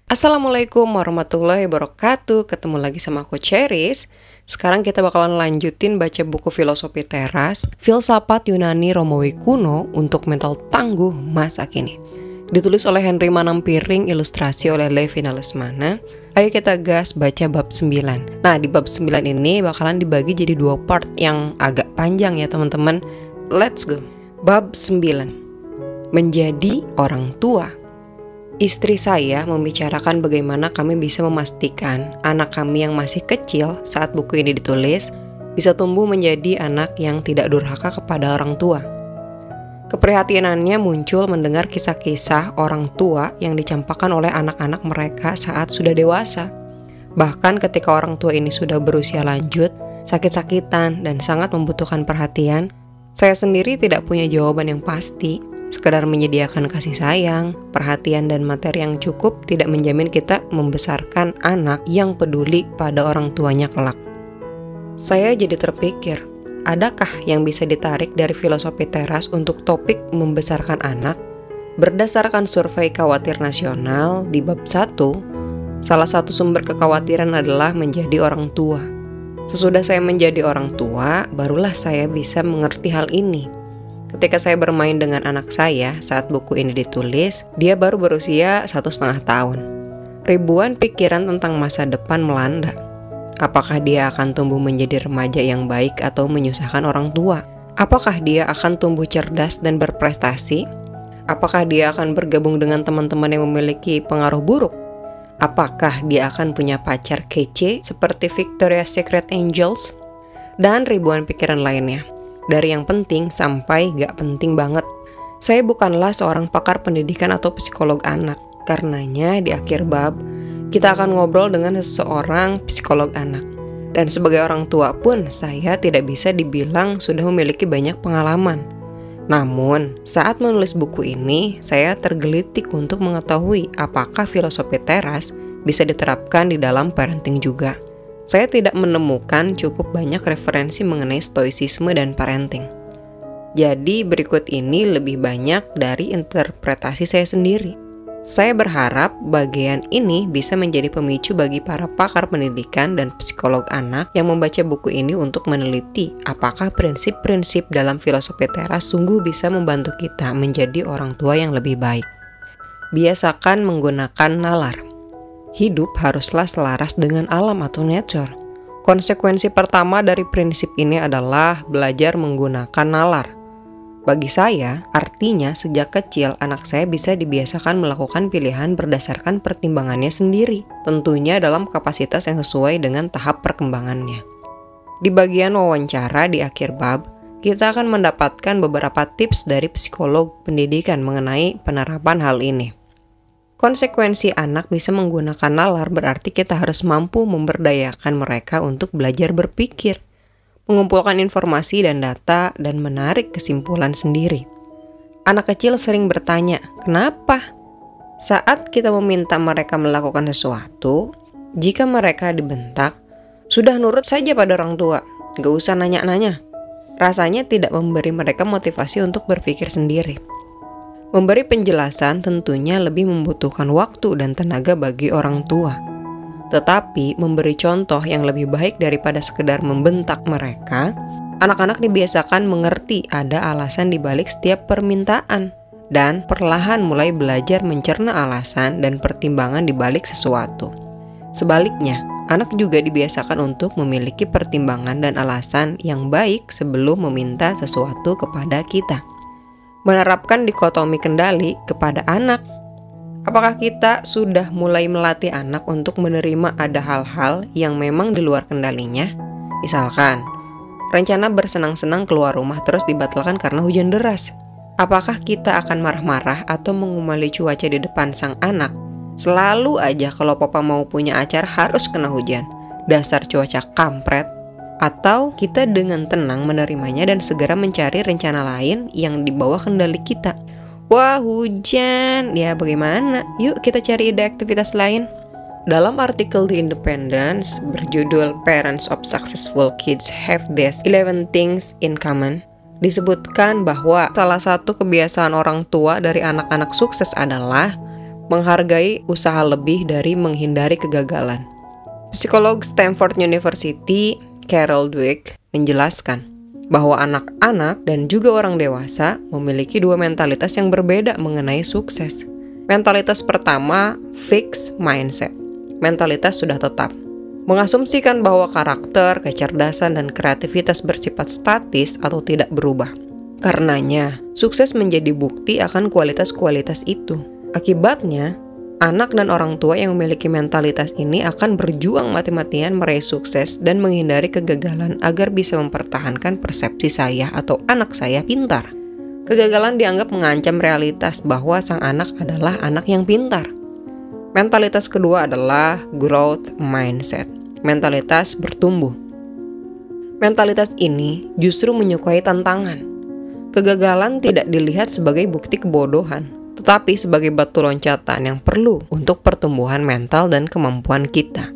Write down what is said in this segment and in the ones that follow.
Assalamualaikum warahmatullahi wabarakatuh. Ketemu lagi sama aku Cheris. Sekarang kita bakalan lanjutin baca buku Filosofi Teras, Filsafat Yunani Romawi Kuno untuk Mental Tangguh Masa Kini. Ditulis oleh Henry Manampiring, ilustrasi oleh Levina Lesmana. Ayo kita gas baca bab 9. Nah, di bab 9 ini bakalan dibagi jadi 2 part yang agak panjang ya teman-teman. Let's go. Bab 9. Menjadi orang tua. Istri saya membicarakan bagaimana kami bisa memastikan anak kami yang masih kecil saat buku ini ditulis bisa tumbuh menjadi anak yang tidak durhaka kepada orang tua. Keprihatinannya muncul mendengar kisah-kisah orang tua yang dicampakkan oleh anak-anak mereka saat sudah dewasa. Bahkan ketika orang tua ini sudah berusia lanjut, sakit-sakitan dan sangat membutuhkan perhatian, saya sendiri tidak punya jawaban yang pasti. Sekedar menyediakan kasih sayang, perhatian dan materi yang cukup tidak menjamin kita membesarkan anak yang peduli pada orang tuanya kelak. Saya jadi terpikir, adakah yang bisa ditarik dari Filosofi Teras untuk topik membesarkan anak? Berdasarkan survei khawatir nasional di bab 1, salah satu sumber kekhawatiran adalah menjadi orang tua. Sesudah saya menjadi orang tua, barulah saya bisa mengerti hal ini. Ketika saya bermain dengan anak saya saat buku ini ditulis, dia baru berusia 1,5 tahun. Ribuan pikiran tentang masa depan melanda. Apakah dia akan tumbuh menjadi remaja yang baik atau menyusahkan orang tua? Apakah dia akan tumbuh cerdas dan berprestasi? Apakah dia akan bergabung dengan teman-teman yang memiliki pengaruh buruk? Apakah dia akan punya pacar kece seperti Victoria's Secret Angels? Dan ribuan pikiran lainnya. Dari yang penting sampai gak penting banget. Saya bukanlah seorang pakar pendidikan atau psikolog anak. Karenanya di akhir bab, kita akan ngobrol dengan seseorang psikolog anak. Dan sebagai orang tua pun, saya tidak bisa dibilang sudah memiliki banyak pengalaman. Namun, saat menulis buku ini, saya tergelitik untuk mengetahui apakah Filosofi Teras bisa diterapkan di dalam parenting juga. Saya tidak menemukan cukup banyak referensi mengenai stoicisme dan parenting. Jadi berikut ini lebih banyak dari interpretasi saya sendiri. Saya berharap bagian ini bisa menjadi pemicu bagi para pakar pendidikan dan psikolog anak yang membaca buku ini untuk meneliti apakah prinsip-prinsip dalam Filosofi Teras sungguh bisa membantu kita menjadi orang tua yang lebih baik. Biasakan menggunakan nalar. Hidup haruslah selaras dengan alam atau nature. Konsekuensi pertama dari prinsip ini adalah belajar menggunakan nalar. Bagi saya, artinya sejak kecil anak saya bisa dibiasakan melakukan pilihan berdasarkan pertimbangannya sendiri, tentunya dalam kapasitas yang sesuai dengan tahap perkembangannya. Di bagian wawancara di akhir bab, kita akan mendapatkan beberapa tips dari psikolog pendidikan mengenai penerapan hal ini. Konsekuensi anak bisa menggunakan nalar berarti kita harus mampu memberdayakan mereka untuk belajar berpikir, mengumpulkan informasi dan data, dan menarik kesimpulan sendiri. Anak kecil sering bertanya, kenapa? Saat kita meminta mereka melakukan sesuatu, jika mereka dibentak, sudah nurut saja pada orang tua, gak usah nanya-nanya. Rasanya tidak memberi mereka motivasi untuk berpikir sendiri. Memberi penjelasan tentunya lebih membutuhkan waktu dan tenaga bagi orang tua. Tetapi memberi contoh yang lebih baik daripada sekedar membentak mereka, anak-anak dibiasakan mengerti ada alasan di balik setiap permintaan dan perlahan mulai belajar mencerna alasan dan pertimbangan di balik sesuatu. Sebaliknya, anak juga dibiasakan untuk memiliki pertimbangan dan alasan yang baik sebelum meminta sesuatu kepada kita. Menerapkan dikotomi kendali kepada anak. Apakah kita sudah mulai melatih anak untuk menerima ada hal-hal yang memang di luar kendalinya? Misalkan, rencana bersenang-senang keluar rumah terus dibatalkan karena hujan deras. Apakah kita akan marah-marah atau mengumali cuaca di depan sang anak? Selalu aja kalau papa mau punya acara harus kena hujan. Dasar cuaca kampret. Atau kita dengan tenang menerimanya dan segera mencari rencana lain yang di bawah kendali kita. Wah, hujan, ya bagaimana? Yuk kita cari ide aktivitas lain. Dalam artikel The Independent berjudul Parents of Successful Kids Have These 11 Things in Common, disebutkan bahwa salah satu kebiasaan orang tua dari anak-anak sukses adalah menghargai usaha lebih dari menghindari kegagalan. Psikolog Stanford University, Carol Dweck, menjelaskan bahwa anak-anak dan juga orang dewasa memiliki dua mentalitas yang berbeda mengenai sukses. Mentalitas pertama, fixed mindset. Mentalitas sudah tetap. Mengasumsikan bahwa karakter, kecerdasan, dan kreativitas bersifat statis atau tidak berubah. Karenanya, sukses menjadi bukti akan kualitas-kualitas itu. Akibatnya, anak dan orang tua yang memiliki mentalitas ini akan berjuang mati-matian meraih sukses dan menghindari kegagalan agar bisa mempertahankan persepsi saya atau anak saya pintar. Kegagalan dianggap mengancam realitas bahwa sang anak adalah anak yang pintar. Mentalitas kedua adalah growth mindset, mentalitas bertumbuh. Mentalitas ini justru menyukai tantangan. Kegagalan tidak dilihat sebagai bukti kebodohan, tetapi sebagai batu loncatan yang perlu untuk pertumbuhan mental dan kemampuan kita.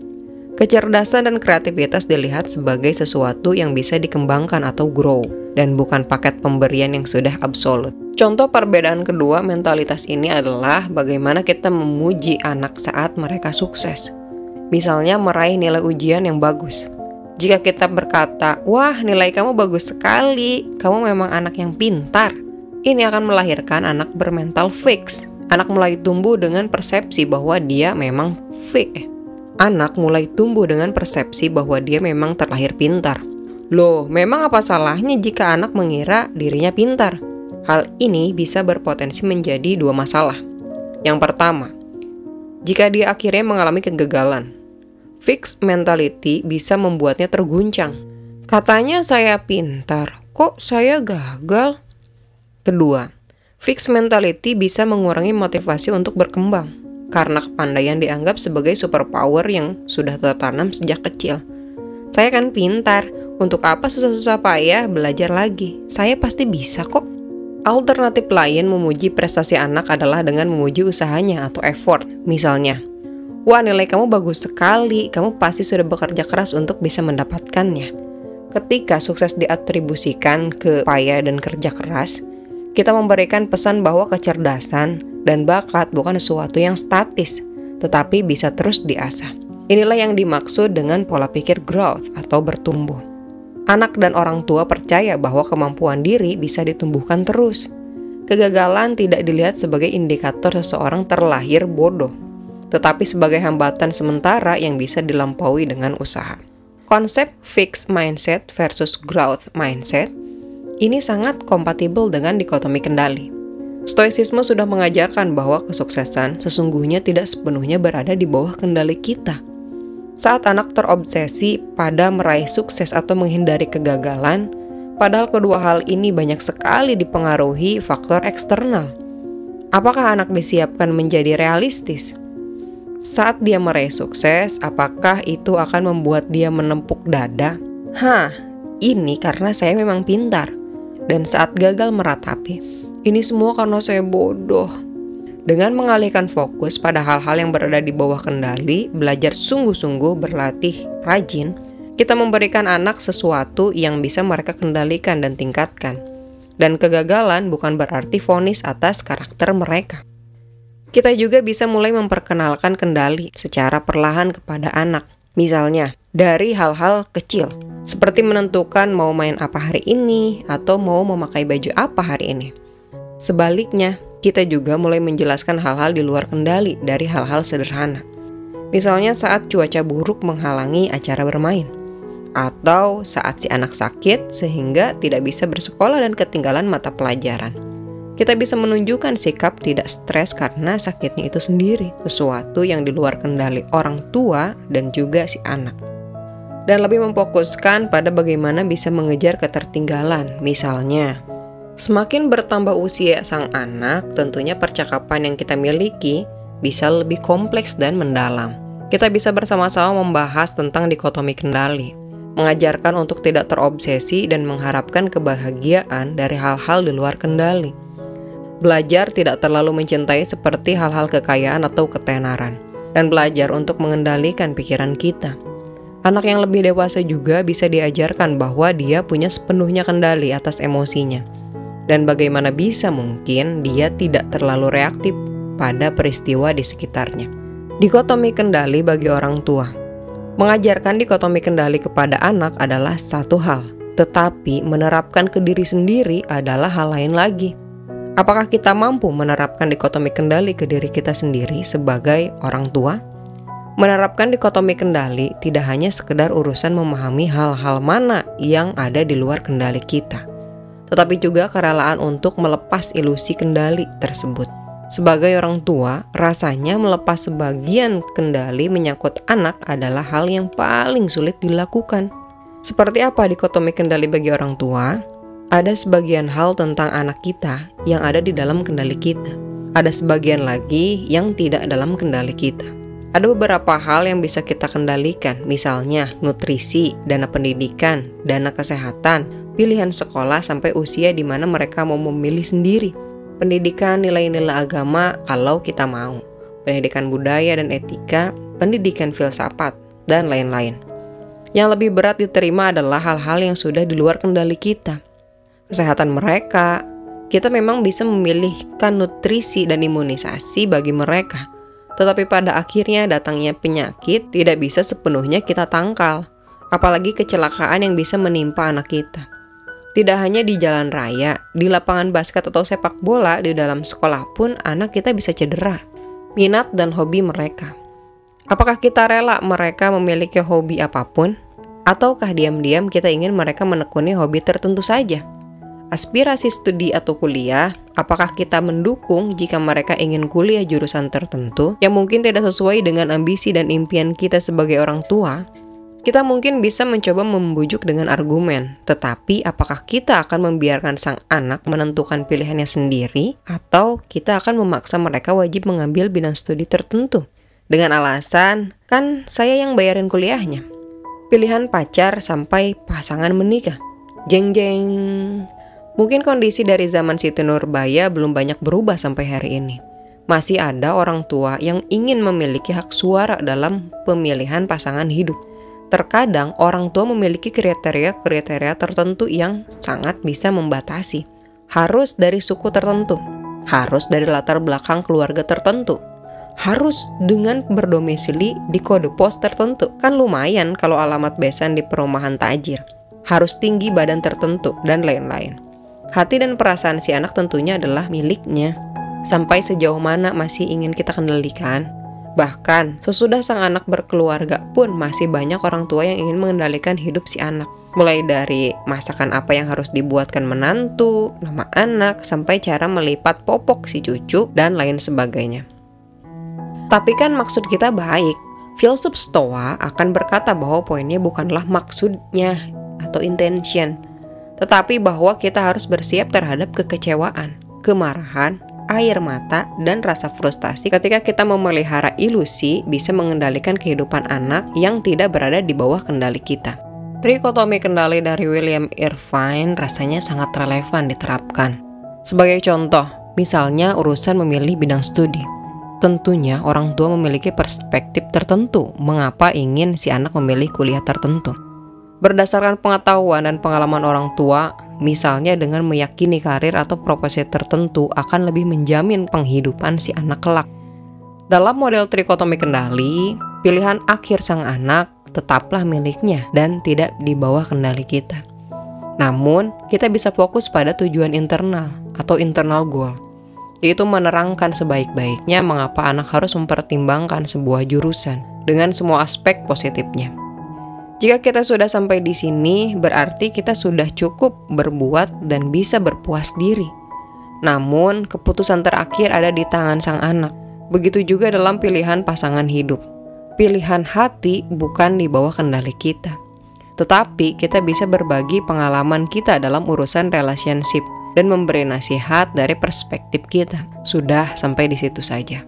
Kecerdasan dan kreativitas dilihat sebagai sesuatu yang bisa dikembangkan atau grow, dan bukan paket pemberian yang sudah absolut. Contoh perbedaan kedua mentalitas ini adalah bagaimana kita memuji anak saat mereka sukses. Misalnya meraih nilai ujian yang bagus. Jika kita berkata, "Wah, nilai kamu bagus sekali, kamu memang anak yang pintar." Ini akan melahirkan anak bermental fix. Anak mulai tumbuh dengan persepsi bahwa dia memang Anak mulai tumbuh dengan persepsi bahwa dia memang terlahir pintar. Loh, memang apa salahnya jika anak mengira dirinya pintar? Hal ini bisa berpotensi menjadi dua masalah. Yang pertama, jika dia akhirnya mengalami kegagalan, fixed mentality bisa membuatnya terguncang. Katanya saya pintar, kok saya gagal? Kedua, fixed mentality bisa mengurangi motivasi untuk berkembang, karena kepandaian dianggap sebagai superpower yang sudah tertanam sejak kecil. Saya kan pintar, untuk apa susah-susah payah belajar lagi? Saya pasti bisa kok. Alternatif lain memuji prestasi anak adalah dengan memuji usahanya atau effort. Misalnya, "Wah, nilai kamu bagus sekali, kamu pasti sudah bekerja keras untuk bisa mendapatkannya." Ketika sukses diatribusikan ke payah dan kerja keras, kita memberikan pesan bahwa kecerdasan dan bakat bukan sesuatu yang statis, tetapi bisa terus diasah. Inilah yang dimaksud dengan pola pikir growth atau bertumbuh. Anak dan orang tua percaya bahwa kemampuan diri bisa ditumbuhkan terus. Kegagalan tidak dilihat sebagai indikator seseorang terlahir bodoh, tetapi sebagai hambatan sementara yang bisa dilampaui dengan usaha. Konsep fixed mindset versus growth mindset ini sangat kompatibel dengan dikotomi kendali. Stoicisme sudah mengajarkan bahwa kesuksesan sesungguhnya tidak sepenuhnya berada di bawah kendali kita. Saat anak terobsesi pada meraih sukses atau menghindari kegagalan, padahal kedua hal ini banyak sekali dipengaruhi faktor eksternal. Apakah anak disiapkan menjadi realistis? Saat dia meraih sukses, apakah itu akan membuat dia menempuk dada? Ini karena saya memang pintar. Dan saat gagal meratapi, ini semua karena saya bodoh. Dengan mengalihkan fokus pada hal-hal yang berada di bawah kendali, belajar sungguh-sungguh, berlatih rajin, kita memberikan anak sesuatu yang bisa mereka kendalikan dan tingkatkan. Dan kegagalan bukan berarti vonis atas karakter mereka. Kita juga bisa mulai memperkenalkan kendali secara perlahan kepada anak. Misalnya, dari hal-hal kecil, seperti menentukan mau main apa hari ini atau mau memakai baju apa hari ini. Sebaliknya, kita juga mulai menjelaskan hal-hal di luar kendali dari hal-hal sederhana. Misalnya saat cuaca buruk menghalangi acara bermain, atau saat si anak sakit sehingga tidak bisa bersekolah dan ketinggalan mata pelajaran. Kita bisa menunjukkan sikap tidak stres karena sakitnya itu sendiri, sesuatu yang di luar kendali orang tua dan juga si anak. Dan lebih memfokuskan pada bagaimana bisa mengejar ketertinggalan. Misalnya, semakin bertambah usia sang anak, tentunya percakapan yang kita miliki bisa lebih kompleks dan mendalam. Kita bisa bersama-sama membahas tentang dikotomi kendali, mengajarkan untuk tidak terobsesi dan mengharapkan kebahagiaan dari hal-hal di luar kendali. Belajar tidak terlalu mencintai seperti hal-hal kekayaan atau ketenaran, dan belajar untuk mengendalikan pikiran kita. Anak yang lebih dewasa juga bisa diajarkan bahwa dia punya sepenuhnya kendali atas emosinya, dan bagaimana bisa mungkin dia tidak terlalu reaktif pada peristiwa di sekitarnya. Dikotomi kendali bagi orang tua. Mengajarkan dikotomi kendali kepada anak adalah satu hal, tetapi menerapkan ke diri sendiri adalah hal lain lagi. Apakah kita mampu menerapkan dikotomi kendali ke diri kita sendiri sebagai orang tua? Menerapkan dikotomi kendali tidak hanya sekedar urusan memahami hal-hal mana yang ada di luar kendali kita, tetapi juga kerelaan untuk melepas ilusi kendali tersebut. Sebagai orang tua, rasanya melepas sebagian kendali menyangkut anak adalah hal yang paling sulit dilakukan. Seperti apa dikotomi kendali bagi orang tua? Ada sebagian hal tentang anak kita yang ada di dalam kendali kita. Ada sebagian lagi yang tidak dalam kendali kita. Ada beberapa hal yang bisa kita kendalikan, misalnya nutrisi, dana pendidikan, dana kesehatan, pilihan sekolah sampai usia di mana mereka mau memilih sendiri. Pendidikan nilai-nilai agama kalau kita mau, pendidikan budaya dan etika, pendidikan filsafat, dan lain-lain. Yang lebih berat diterima adalah hal-hal yang sudah di luar kendali kita. Kesehatan mereka, kita memang bisa memilihkan nutrisi dan imunisasi bagi mereka. Tetapi pada akhirnya datangnya penyakit tidak bisa sepenuhnya kita tangkal, apalagi kecelakaan yang bisa menimpa anak kita. Tidak hanya di jalan raya, di lapangan basket atau sepak bola, di dalam sekolah pun anak kita bisa cedera. Minat dan hobi mereka. Apakah kita rela mereka memiliki hobi apapun? Ataukah diam-diam kita ingin mereka menekuni hobi tertentu saja? Aspirasi studi atau kuliah, apakah kita mendukung jika mereka ingin kuliah jurusan tertentu yang mungkin tidak sesuai dengan ambisi dan impian kita sebagai orang tua? Kita mungkin bisa mencoba membujuk dengan argumen, tetapi apakah kita akan membiarkan sang anak menentukan pilihannya sendiri, atau kita akan memaksa mereka wajib mengambil bidang studi tertentu? Dengan alasan, kan saya yang bayarin kuliahnya. Pilihan pacar sampai pasangan menikah. Jeng-jeng. Mungkin kondisi dari zaman Siti Nurbaya belum banyak berubah sampai hari ini. Masih ada orang tua yang ingin memiliki hak suara dalam pemilihan pasangan hidup. Terkadang orang tua memiliki kriteria-kriteria tertentu yang sangat bisa membatasi. Harus dari suku tertentu, harus dari latar belakang keluarga tertentu, harus dengan berdomisili di kode pos tertentu. Kan lumayan kalau alamat besan di perumahan tajir. Harus tinggi badan tertentu, dan lain-lain. Hati dan perasaan si anak tentunya adalah miliknya. Sampai sejauh mana masih ingin kita kendalikan? Bahkan, sesudah sang anak berkeluarga pun masih banyak orang tua yang ingin mengendalikan hidup si anak. Mulai dari masakan apa yang harus dibuatkan menantu, nama anak, sampai cara melipat popok si cucu, dan lain sebagainya. Tapi kan maksud kita baik. Filsuf Stoa akan berkata bahwa poinnya bukanlah maksudnya atau intention, tetapi bahwa kita harus bersiap terhadap kekecewaan, kemarahan, air mata, dan rasa frustasi ketika kita memelihara ilusi bisa mengendalikan kehidupan anak yang tidak berada di bawah kendali kita. Trikotomi kendali dari William Irvine rasanya sangat relevan diterapkan. Sebagai contoh, misalnya urusan memilih bidang studi. Tentunya orang tua memiliki perspektif tertentu mengapa ingin si anak memilih kuliah tertentu. Berdasarkan pengetahuan dan pengalaman orang tua, misalnya dengan meyakini karir atau profesi tertentu akan lebih menjamin penghidupan si anak kelak. Dalam model trikotomi kendali, pilihan akhir sang anak tetaplah miliknya dan tidak di bawah kendali kita. Namun, kita bisa fokus pada tujuan internal atau internal goal, yaitu menerangkan sebaik-baiknya mengapa anak harus mempertimbangkan sebuah jurusan dengan semua aspek positifnya. Jika kita sudah sampai di sini, berarti kita sudah cukup berbuat dan bisa berpuas diri. Namun, keputusan terakhir ada di tangan sang anak. Begitu juga dalam pilihan pasangan hidup. Pilihan hati bukan di bawah kendali kita. Tetapi kita bisa berbagi pengalaman kita dalam urusan relationship dan memberi nasihat dari perspektif kita. Sudah sampai di situ saja.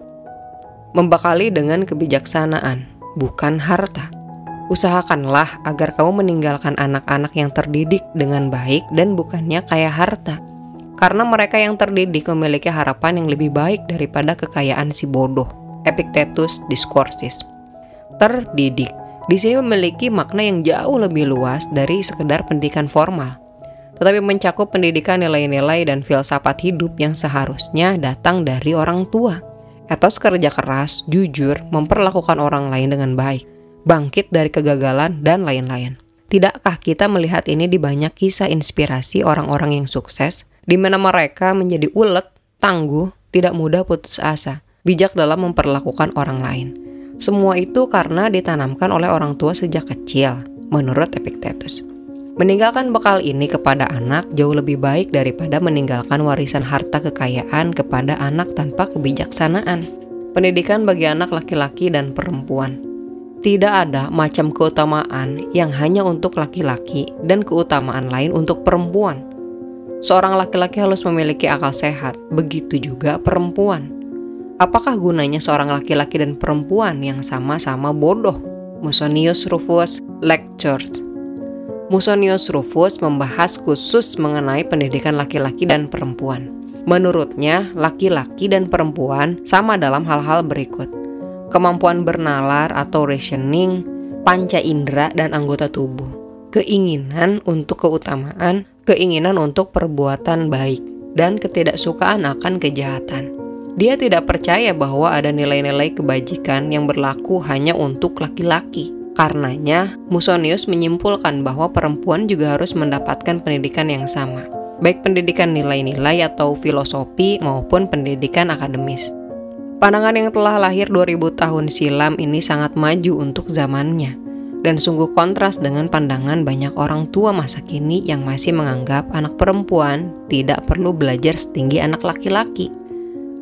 Membekali dengan kebijaksanaan, bukan harta. Usahakanlah agar kamu meninggalkan anak-anak yang terdidik dengan baik dan bukannya kaya harta. Karena mereka yang terdidik memiliki harapan yang lebih baik daripada kekayaan si bodoh. Epictetus Discourses. Terdidik di sini memiliki makna yang jauh lebih luas dari sekedar pendidikan formal, tetapi mencakup pendidikan nilai-nilai dan filsafat hidup yang seharusnya datang dari orang tua. etos kerja keras, jujur, memperlakukan orang lain dengan baik, bangkit dari kegagalan, dan lain-lain. Tidakkah kita melihat ini di banyak kisah inspirasi orang-orang yang sukses, di mana mereka menjadi ulet, tangguh, tidak mudah putus asa, bijak dalam memperlakukan orang lain. Semua itu karena ditanamkan oleh orang tua sejak kecil, menurut Epictetus. Meninggalkan bekal ini kepada anak jauh lebih baik daripada meninggalkan warisan harta kekayaan kepada anak tanpa kebijaksanaan. Pendidikan bagi anak laki-laki dan perempuan. Tidak ada macam keutamaan yang hanya untuk laki-laki dan keutamaan lain untuk perempuan. Seorang laki-laki harus memiliki akal sehat, begitu juga perempuan. Apakah gunanya seorang laki-laki dan perempuan yang sama-sama bodoh? Musonius Rufus Lectures. Musonius Rufus membahas khusus mengenai pendidikan laki-laki dan perempuan. Menurutnya, laki-laki dan perempuan sama dalam hal-hal berikut: kemampuan bernalar atau reasoning, panca indera dan anggota tubuh, keinginan untuk keutamaan, keinginan untuk perbuatan baik, dan ketidaksukaan akan kejahatan. Dia tidak percaya bahwa ada nilai-nilai kebajikan yang berlaku hanya untuk laki-laki. Karenanya, Musonius menyimpulkan bahwa perempuan juga harus mendapatkan pendidikan yang sama, baik pendidikan nilai-nilai atau filosofi maupun pendidikan akademis. Pandangan yang telah lahir 2000 tahun silam ini sangat maju untuk zamannya, dan sungguh kontras dengan pandangan banyak orang tua masa kini yang masih menganggap anak perempuan tidak perlu belajar setinggi anak laki-laki.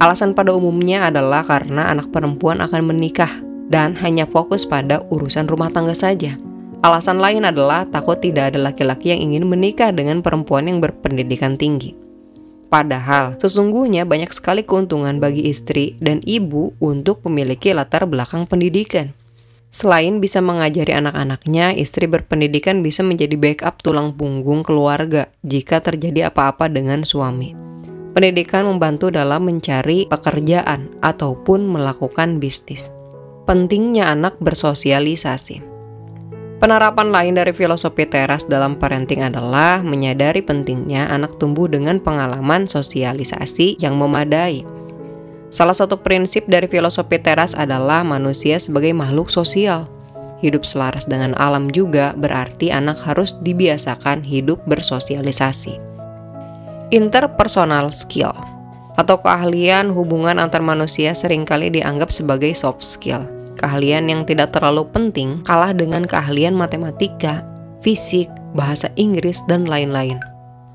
Alasan pada umumnya adalah karena anak perempuan akan menikah dan hanya fokus pada urusan rumah tangga saja. Alasan lain adalah takut tidak ada laki-laki yang ingin menikah dengan perempuan yang berpendidikan tinggi. Padahal, sesungguhnya banyak sekali keuntungan bagi istri dan ibu untuk memiliki latar belakang pendidikan. Selain bisa mengajari anak-anaknya, istri berpendidikan bisa menjadi backup tulang punggung keluarga jika terjadi apa-apa dengan suami. Pendidikan membantu dalam mencari pekerjaan ataupun melakukan bisnis. Pentingnya anak bersosialisasi. Penerapan lain dari filosofi teras dalam parenting adalah menyadari pentingnya anak tumbuh dengan pengalaman sosialisasi yang memadai. Salah satu prinsip dari filosofi teras adalah manusia sebagai makhluk sosial. Hidup selaras dengan alam juga berarti anak harus dibiasakan hidup bersosialisasi. Interpersonal skill atau keahlian hubungan antar manusia seringkali dianggap sebagai soft skill. Keahlian yang tidak terlalu penting kalah dengan keahlian matematika, fisik, bahasa Inggris, dan lain-lain.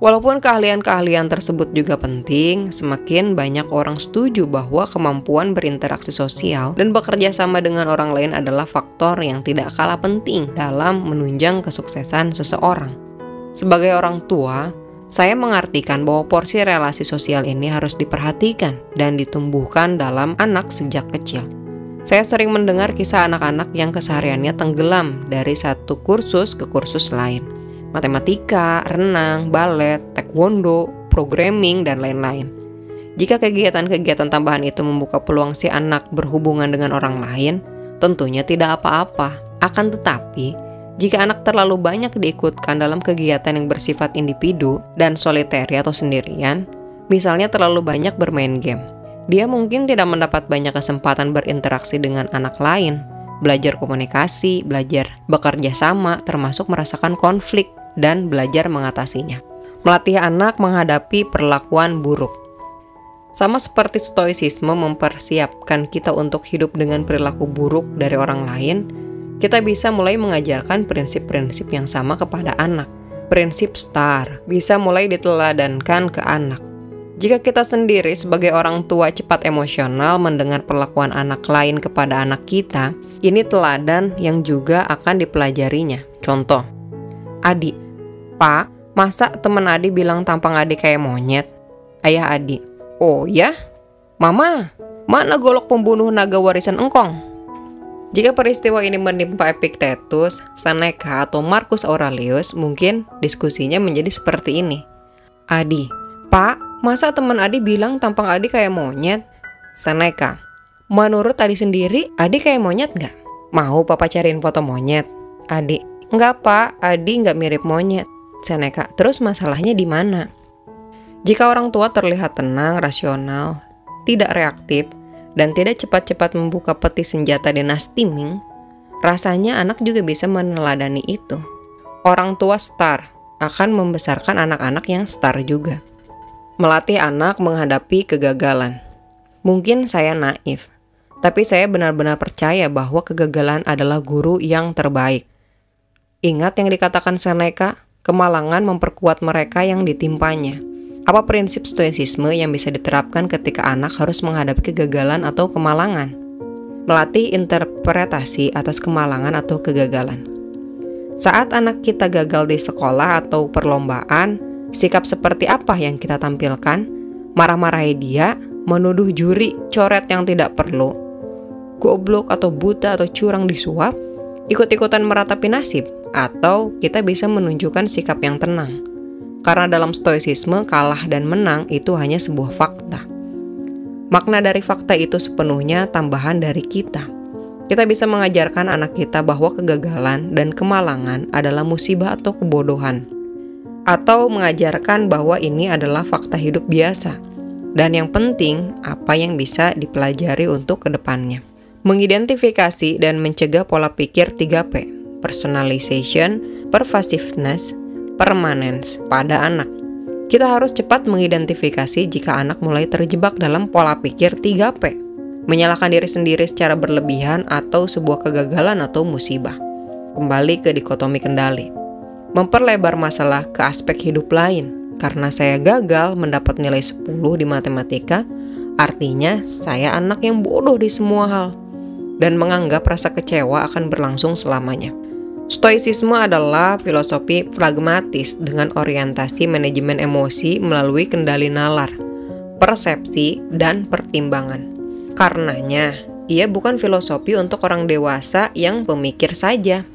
Walaupun keahlian-keahlian tersebut juga penting, semakin banyak orang setuju bahwa kemampuan berinteraksi sosial dan bekerja sama dengan orang lain adalah faktor yang tidak kalah penting dalam menunjang kesuksesan seseorang. Sebagai orang tua, saya mengartikan bahwa porsi relasi sosial ini harus diperhatikan dan ditumbuhkan dalam anak sejak kecil. Saya sering mendengar kisah anak-anak yang kesehariannya tenggelam dari satu kursus ke kursus lain. Matematika, renang, balet, taekwondo, programming, dan lain-lain. Jika kegiatan-kegiatan tambahan itu membuka peluang si anak berhubungan dengan orang lain, tentunya tidak apa-apa. Akan tetapi, jika anak terlalu banyak diikutkan dalam kegiatan yang bersifat individu dan soliteri atau sendirian, misalnya terlalu banyak bermain game, dia mungkin tidak mendapat banyak kesempatan berinteraksi dengan anak lain, belajar komunikasi, belajar bekerja sama, termasuk merasakan konflik, dan belajar mengatasinya. Melatih anak menghadapi perlakuan buruk. Sama seperti stoicisme mempersiapkan kita untuk hidup dengan perilaku buruk dari orang lain, kita bisa mulai mengajarkan prinsip-prinsip yang sama kepada anak. Prinsip STAR bisa mulai diteladankan ke anak. Jika kita sendiri sebagai orang tua cepat emosional mendengar perlakuan anak lain kepada anak kita, ini teladan yang juga akan dipelajarinya. Contoh, Adi, Pak, masa teman Adi bilang tampang Adi kayak monyet? Ayah Adi, oh ya? Mama, mana golok pembunuh naga warisan engkong? Jika peristiwa ini menimpa Epictetus, Seneca, atau Marcus Aurelius, mungkin diskusinya menjadi seperti ini. Adi, Pak, masa teman Adi bilang tampang Adi kayak monyet? Seneca, menurut Adi sendiri, Adi kayak monyet nggak? Mau papa cariin foto monyet? Adi, nggak Pak, Adi nggak mirip monyet. Seneca, terus masalahnya di mana? Jika orang tua terlihat tenang, rasional, tidak reaktif, dan tidak cepat-cepat membuka peti senjata dinasti Ming, rasanya anak juga bisa meneladani itu. Orang tua star akan membesarkan anak-anak yang star juga. Melatih anak menghadapi kegagalan. Mungkin saya naif, tapi saya benar-benar percaya bahwa kegagalan adalah guru yang terbaik. Ingat yang dikatakan Seneca, kemalangan memperkuat mereka yang ditimpanya. Apa prinsip stoicisme yang bisa diterapkan ketika anak harus menghadapi kegagalan atau kemalangan? Melatih interpretasi atas kemalangan atau kegagalan. Saat anak kita gagal di sekolah atau perlombaan, sikap seperti apa yang kita tampilkan? Marah-marahi dia, menuduh juri, coret yang tidak perlu, goblok atau buta atau curang disuap, ikut-ikutan meratapi nasib, atau kita bisa menunjukkan sikap yang tenang. Karena dalam stoicisme, kalah dan menang itu hanya sebuah fakta. Makna dari fakta itu sepenuhnya tambahan dari kita. Kita bisa mengajarkan anak kita bahwa kegagalan dan kemalangan adalah musibah atau kebodohan. Atau mengajarkan bahwa ini adalah fakta hidup biasa. Dan yang penting, apa yang bisa dipelajari untuk kedepannya. Mengidentifikasi dan mencegah pola pikir 3P. Personalization, pervasiveness, permanence pada anak. Kita harus cepat mengidentifikasi jika anak mulai terjebak dalam pola pikir 3P. Menyalahkan diri sendiri secara berlebihan atau sebuah kegagalan atau musibah. Kembali ke dikotomi kendali. Memperlebar masalah ke aspek hidup lain. Karena saya gagal mendapat nilai 10 di matematika, artinya saya anak yang bodoh di semua hal. Dan menganggap rasa kecewa akan berlangsung selamanya. Stoicisme adalah filosofi pragmatis dengan orientasi manajemen emosi melalui kendali nalar, persepsi, dan pertimbangan. Karenanya, ia bukan filosofi untuk orang dewasa yang pemikir saja.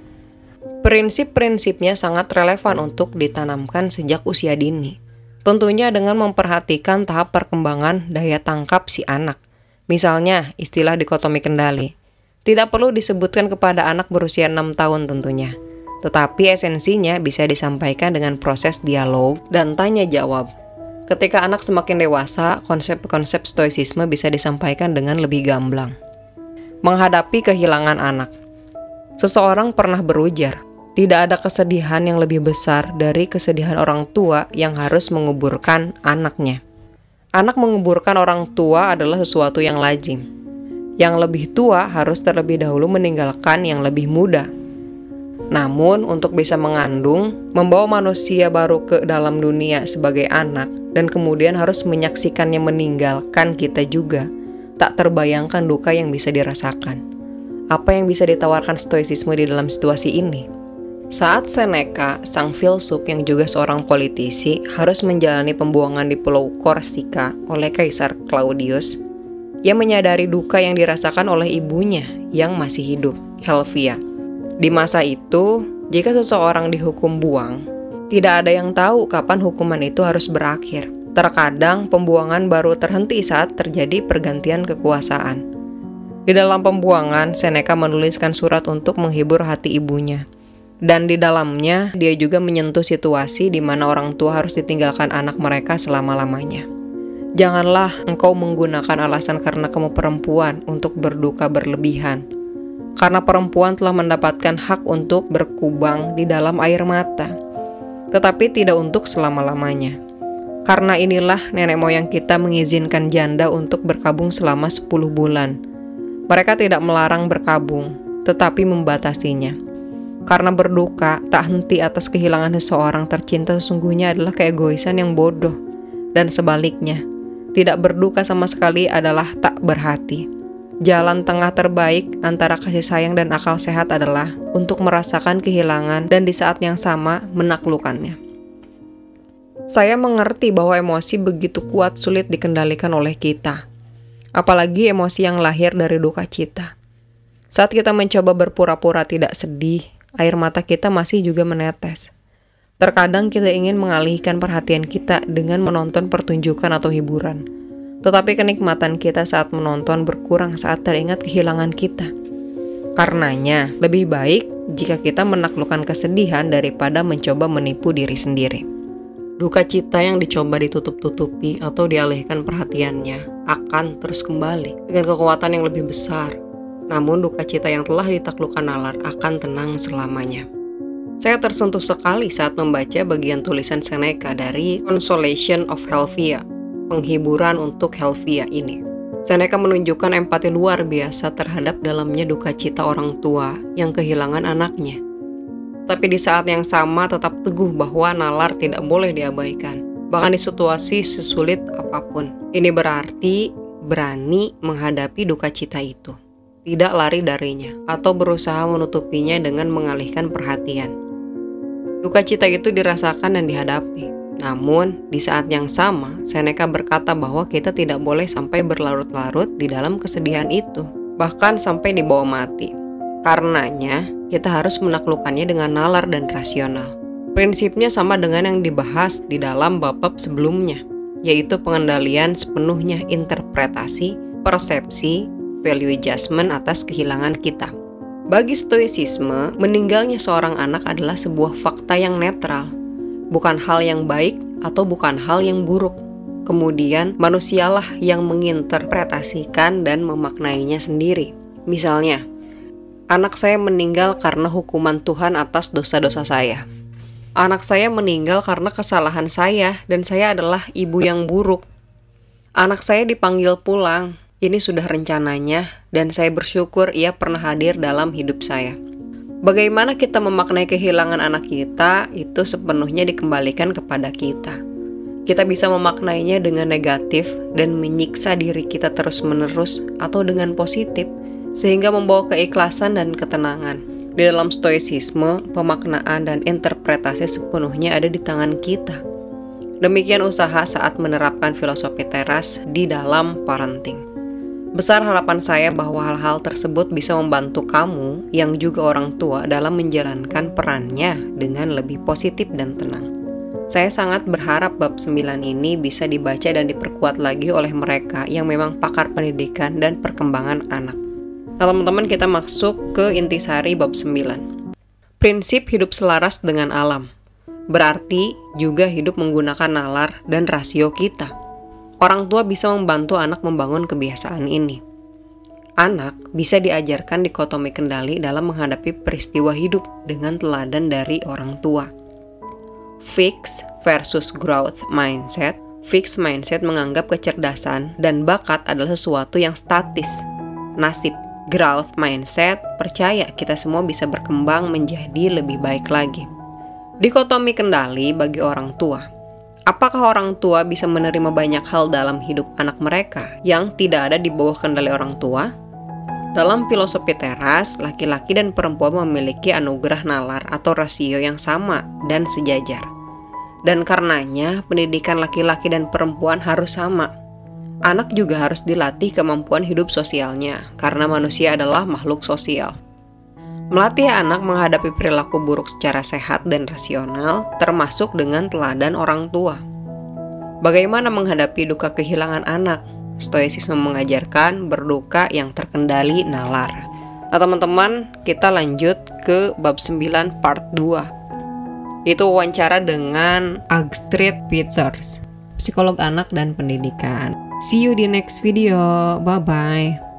Prinsip-prinsipnya sangat relevan untuk ditanamkan sejak usia dini. Tentunya dengan memperhatikan tahap perkembangan daya tangkap si anak. Misalnya, istilah dikotomi kendali. Tidak perlu disebutkan kepada anak berusia 6 tahun tentunya. Tetapi esensinya bisa disampaikan dengan proses dialog dan tanya jawab. Ketika anak semakin dewasa, konsep-konsep stoicisme bisa disampaikan dengan lebih gamblang. Menghadapi kehilangan anak. Seseorang pernah berujar, tidak ada kesedihan yang lebih besar dari kesedihan orang tua yang harus menguburkan anaknya. Anak menguburkan orang tua adalah sesuatu yang lazim. Yang lebih tua harus terlebih dahulu meninggalkan yang lebih muda. Namun, untuk bisa mengandung, membawa manusia baru ke dalam dunia sebagai anak, dan kemudian harus menyaksikannya meninggalkan kita juga, tak terbayangkan duka yang bisa dirasakan. Apa yang bisa ditawarkan stoicisme di dalam situasi ini? Saat Seneca, sang filsuf yang juga seorang politisi, harus menjalani pembuangan di Pulau Korsika oleh Kaisar Claudius, ia menyadari duka yang dirasakan oleh ibunya yang masih hidup, Helvia. Di masa itu, jika seseorang dihukum buang, tidak ada yang tahu kapan hukuman itu harus berakhir. Terkadang pembuangan baru terhenti saat terjadi pergantian kekuasaan. Di dalam pembuangan, Seneca menuliskan surat untuk menghibur hati ibunya. Dan di dalamnya, dia juga menyentuh situasi di mana orang tua harus ditinggalkan anak mereka selama-lamanya. Janganlah engkau menggunakan alasan karena kamu perempuan untuk berduka berlebihan. Karena perempuan telah mendapatkan hak untuk berkubang di dalam air mata, tetapi tidak untuk selama-lamanya. Karena inilah nenek moyang kita mengizinkan janda untuk berkabung selama 10 bulan. Mereka tidak melarang berkabung, tetapi membatasinya. Karena berduka tak henti atas kehilangan seseorang tercinta sesungguhnya adalah keegoisan yang bodoh. Dan sebaliknya, tidak berduka sama sekali adalah tak berhati. Jalan tengah terbaik antara kasih sayang dan akal sehat adalah untuk merasakan kehilangan dan di saat yang sama menaklukkannya. Saya mengerti bahwa emosi begitu kuat sulit dikendalikan oleh kita. Apalagi emosi yang lahir dari duka cita. Saat kita mencoba berpura-pura tidak sedih, air mata kita masih juga menetes. Terkadang kita ingin mengalihkan perhatian kita dengan menonton pertunjukan atau hiburan. Tetapi kenikmatan kita saat menonton berkurang saat teringat kehilangan kita. Karenanya, lebih baik jika kita menaklukkan kesedihan daripada mencoba menipu diri sendiri. Duka cita yang dicoba ditutup-tutupi atau dialihkan perhatiannya akan terus kembali dengan kekuatan yang lebih besar. Namun duka cita yang telah ditaklukkan nalar akan tenang selamanya. Saya tersentuh sekali saat membaca bagian tulisan Seneca dari Consolation of Helvia, penghiburan untuk Helvia ini. Seneca menunjukkan empati luar biasa terhadap dalamnya duka cita orang tua yang kehilangan anaknya. Tapi di saat yang sama tetap teguh bahwa nalar tidak boleh diabaikan, bahkan di situasi sesulit apapun. Ini berarti berani menghadapi duka cita itu, tidak lari darinya, atau berusaha menutupinya dengan mengalihkan perhatian. Duka cita itu dirasakan dan dihadapi. Namun, di saat yang sama, Seneca berkata bahwa kita tidak boleh sampai berlarut-larut di dalam kesedihan itu, bahkan sampai dibawa mati. Karenanya, kita harus menaklukkannya dengan nalar dan rasional. Prinsipnya sama dengan yang dibahas di dalam bab-bab sebelumnya, yaitu pengendalian sepenuhnya interpretasi, persepsi, value adjustment atas kehilangan kita. Bagi Stoicisme, meninggalnya seorang anak adalah sebuah fakta yang netral, bukan hal yang baik atau bukan hal yang buruk. Kemudian, manusialah yang menginterpretasikan dan memaknainya sendiri. Misalnya, anak saya meninggal karena hukuman Tuhan atas dosa-dosa saya. Anak saya meninggal karena kesalahan saya dan saya adalah ibu yang buruk. Anak saya dipanggil pulang. Ini sudah rencananya dan saya bersyukur ia pernah hadir dalam hidup saya. Bagaimana kita memaknai kehilangan anak kita itu sepenuhnya dikembalikan kepada kita. Kita bisa memaknainya dengan negatif dan menyiksa diri kita terus-menerus atau dengan positif, sehingga membawa keikhlasan dan ketenangan. Di dalam Stoicisme, pemaknaan dan interpretasi sepenuhnya ada di tangan kita. Demikian usaha saat menerapkan filosofi teras di dalam parenting. Besar harapan saya bahwa hal-hal tersebut bisa membantu kamu yang juga orang tua dalam menjalankan perannya dengan lebih positif dan tenang. Saya sangat berharap bab 9 ini bisa dibaca dan diperkuat lagi oleh mereka yang memang pakar pendidikan dan perkembangan anak. Nah teman-teman, kita masuk ke intisari bab 9. Prinsip hidup selaras dengan alam. Berarti juga hidup menggunakan nalar dan rasio kita. Orang tua bisa membantu anak membangun kebiasaan ini. Anak bisa diajarkan dikotomi kendali dalam menghadapi peristiwa hidup dengan teladan dari orang tua. Fixed versus growth mindset. Fixed mindset menganggap kecerdasan dan bakat adalah sesuatu yang statis, nasib. Growth mindset percaya kita semua bisa berkembang menjadi lebih baik lagi. Dikotomi kendali bagi orang tua. Apakah orang tua bisa menerima banyak hal dalam hidup anak mereka yang tidak ada di bawah kendali orang tua? Dalam filosofi teras, laki-laki dan perempuan memiliki anugerah nalar atau rasio yang sama dan sejajar. Dan karenanya, pendidikan laki-laki dan perempuan harus sama. Anak juga harus dilatih kemampuan hidup sosialnya, karena manusia adalah makhluk sosial. Melatih anak menghadapi perilaku buruk secara sehat dan rasional, termasuk dengan teladan orang tua. Bagaimana menghadapi duka kehilangan anak? Stoicisme mengajarkan berduka yang terkendali nalar. Nah teman-teman, kita lanjut ke bab 9 part 2. Itu wawancara dengan Astrid Peters, psikolog anak dan pendidikan. See you di next video. Bye-bye.